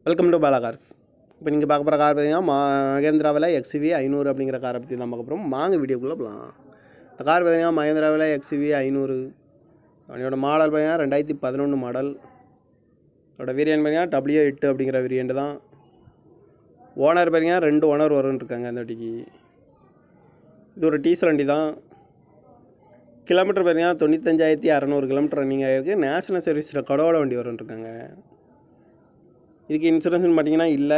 Welcome to Bala cars. இப்போ நீங்கள் பார்க்க போகிற கார் பார்த்தீங்கன்னா மகேந்திராவில் XUV 500 அப்படிங்கிற காரை பற்றி தான் பார்க்க போகிறோம். வாங்க வீடியோக்குள்ளே போகலாம். இந்த கார் பார்த்தீங்கன்னா மகேந்திராவில் XUV 500. அதோட மாடல் பார்த்தீங்கன்னா 2011 மாடல். அதோட வேரியன்ட் பார்த்தீங்கன்னா W8 அப்படிங்கிற வேரியன்ட் தான். ஓனர் பார்த்தீங்கன்னா 2 ஓனர் வரும்னு இருக்காங்க அந்த வண்டிக்கு. இது ஒரு டீசல் வண்டி தான். கிலோமீட்டர் பார்த்தீங்கன்னா 95,600 கிலோமீட்டர் ரன்னிங் ஆகிருக்கு. நேஷனல் சர்வீஸ் ரெக்கார்டோட வண்டி வரும்னு இருக்காங்க. இதுக்கு இன்சூரன்ஸ்னு பார்த்தீங்கன்னா இல்லை.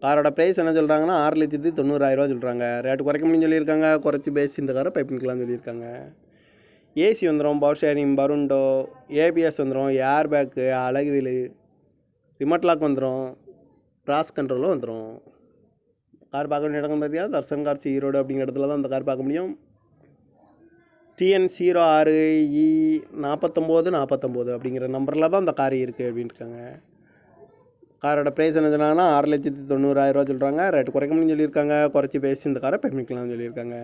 காரோட ப்ரைஸ் என்ன சொல்கிறாங்கன்னா 6,90,000 சொல்கிறாங்க. ரேட்டு குறைக்க முடியும்னு சொல்லியிருக்காங்க. குறைச்சி பேசி இந்த காரை பைப் பண்ணிக்கலாம்னு சொல்லியிருக்காங்க. ஏசி வந்துடும், பவர் ஷேரிங், பருண்டோ, ஏபிஎஸ் வந்துடும், ஏர் பேக்கு, அழகு வீலு, ரிமோட் லாக் வந்துடும், கிராஸ் கண்ட்ரோலும் வந்துடும். கார் பார்க்க வேண்டிய இடங்கள் பார்த்தீங்கன்னா தர்சன் கார்ஸ் ஈரோடு அப்படிங்கிற இடத்துல தான் அந்த கார் பார்க்க முடியும். TN06E4949 அப்படிங்கிற நம்பரில் தான் அந்த கார் இருக்குது அப்படின்னு இருக்காங்க. காரோட ப்ரைஸ் என்ன சொன்னாங்கன்னா 6,90,000 சொல்கிறாங்க. ரேட்டு குறைக்க முடியும்னு சொல்லியிருக்காங்க. குறைச்சி பேசி இந்த காரை பண்ணிக்கலாம்னு சொல்லியிருக்காங்க.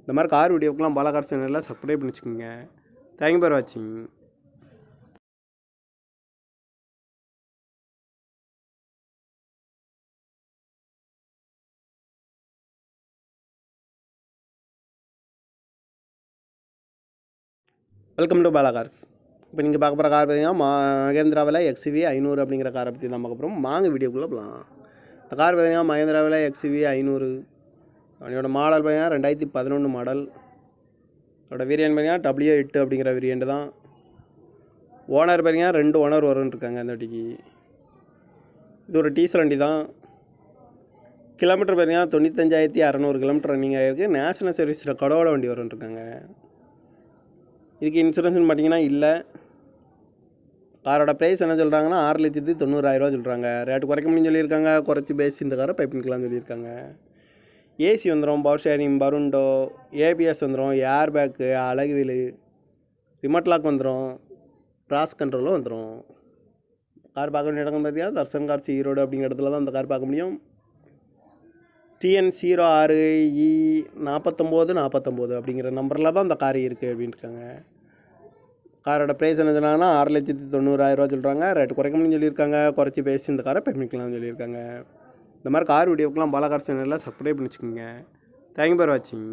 இந்த மாதிரி கார் வீடியோக்கெலாம் பாலா கார் சேனலில் சப்ஸ்கிரைப் பண்ணி வச்சுக்கோங்க. தேங்க்யூ ஃபார் வாட்சிங். Welcome to Bala cars. இப்போ நீங்கள் பார்க்க போகிற கார் பார்த்தீங்கன்னா மகேந்திராவில் XUV 500 அப்படிங்கிற காரை பற்றி தான் பார்க்க போகிறோம். வாங்க வீடியோக்குள்ளே போகலாம். இந்த கார் பார்த்தீங்கன்னா மகேந்திராவில் XUV 500. அதோட மாடல் பார்த்தீங்கன்னா 2011 மாடல். அதோட வேரியன்ட் பார்த்தீங்கன்னா W8 அப்படிங்கிற வேரியன்ட் தான். ஓனர் பார்த்தீங்கன்னா 2 ஓனர் வரும்னு இருக்காங்க அந்த வண்டிக்கு. இது ஒரு டீசல் வண்டி தான். கிலோமீட்டர் பார்த்தீங்கன்னா 95,600 கிலோமீட்டர் ரன்னிங் ஆகிருக்கு. நேஷனல் சர்வீஸ் ரெக்கார்டோட வண்டி வரும்னு இருக்காங்க. இதுக்கு இன்சூரன்ஸ்னு பார்த்தீங்கன்னா இல்லை. காரோட ப்ரைஸ் என்ன சொல்கிறாங்கன்னா 6,90,000 சொல்கிறாங்க. ரேட்டு குறைக்க முடியும்னு சொல்லியிருக்காங்க. குறைச்சி பேசி இந்த காரை பைப் பண்ணிக்கலாம்னு சொல்லியிருக்காங்க. ஏசி வந்துடும், பவர் ஷேரிங், பருண்டோ, ஏபிஎஸ் வந்துடும், ஏர் பேக்கு, அழகு வீலு, ரிமோட் லாக் வந்துடும், கிராஸ் கண்ட்ரோலும் வந்துடும். கார் பார்க்க வேண்டிய இடங்கள் பார்த்தீங்கன்னா தர்சன் கார்ஸ் ஈரோடு அப்படிங்கிற இடத்துல தான் அந்த கார் பார்க்க முடியும். TN06E4949 அப்படிங்கிற நம்பரில் தான் அந்த கார் இருக்குது அப்படின்னு இருக்காங்க. காரோட ப்ரைஸ் என்ன சொன்னாங்கன்னா 6,90,000 சொல்கிறாங்க. ரேட்டு குறைக்க முடியும்னு சொல்லியிருக்காங்க. குறைச்சி பேசி இந்த காரை பண்ணிக்கலாம்னு சொல்லியிருக்காங்க. இந்த மாதிரி கார் வீடியோக்கெலாம் பாலா கார் சேனலில் சப்ஸ்கிரைப் பண்ணி வச்சுக்கோங்க. தேங்க்யூ ஃபார் வாட்சிங்.